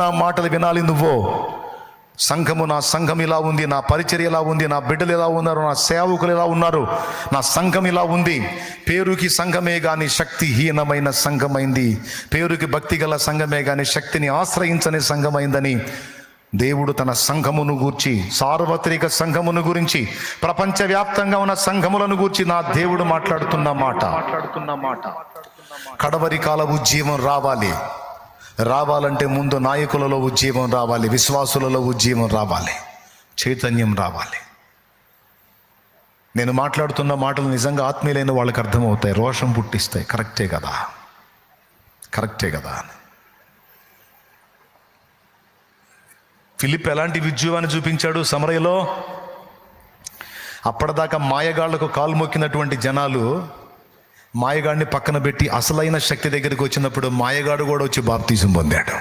నా మాటలు వినాలి నువ్వు. సంఘము, నా సంఘం ఇలా ఉంది, నా పరిచర్య ఇలా ఉంది, నా బిడ్డలు ఇలా ఉన్నారు, నా సేవకులు ఇలా ఉన్నారు, నా సంఘం ఇలా ఉంది. పేరుకి సంఘమే కానీ శక్తిహీనమైన సంఘమైంది. పేరుకి భక్తి గల సంఘమే కానీ శక్తిని ఆశ్రయించని సంఘమైందని దేవుడు తన సంఘమును గూర్చి, సార్వత్రిక సంఘమును గురించి, ప్రపంచవ్యాప్తంగా ఉన్న సంఘములను గూర్చి నా దేవుడు మాట్లాడుతున్న మాట. కడవరి కాల ఉజ్జీవం రావాలంటే ముందు నాయకులలో ఉజ్జీవం రావాలి, విశ్వాసులలో ఉజ్జీవం రావాలి, చైతన్యం రావాలి. నేను మాట్లాడుతున్న మాటలు నిజంగా ఆత్మీయులైన వాళ్ళకి అర్థమవుతాయి, రోషం పుట్టిస్తాయి. కరెక్టే కదా. ఫిలిప్ ఎలాంటి విద్యువాన్ని చూపించాడు సమరయలో? అప్పటిదాకా మాయగాళ్లకు కాలు మొక్కినటువంటి జనాలు మాయగాడిని పక్కన పెట్టి అసలైన శక్తి దగ్గరికి వచ్చినప్పుడు మాయగాడు కూడా వచ్చి బాప్తీసం పొందాడు.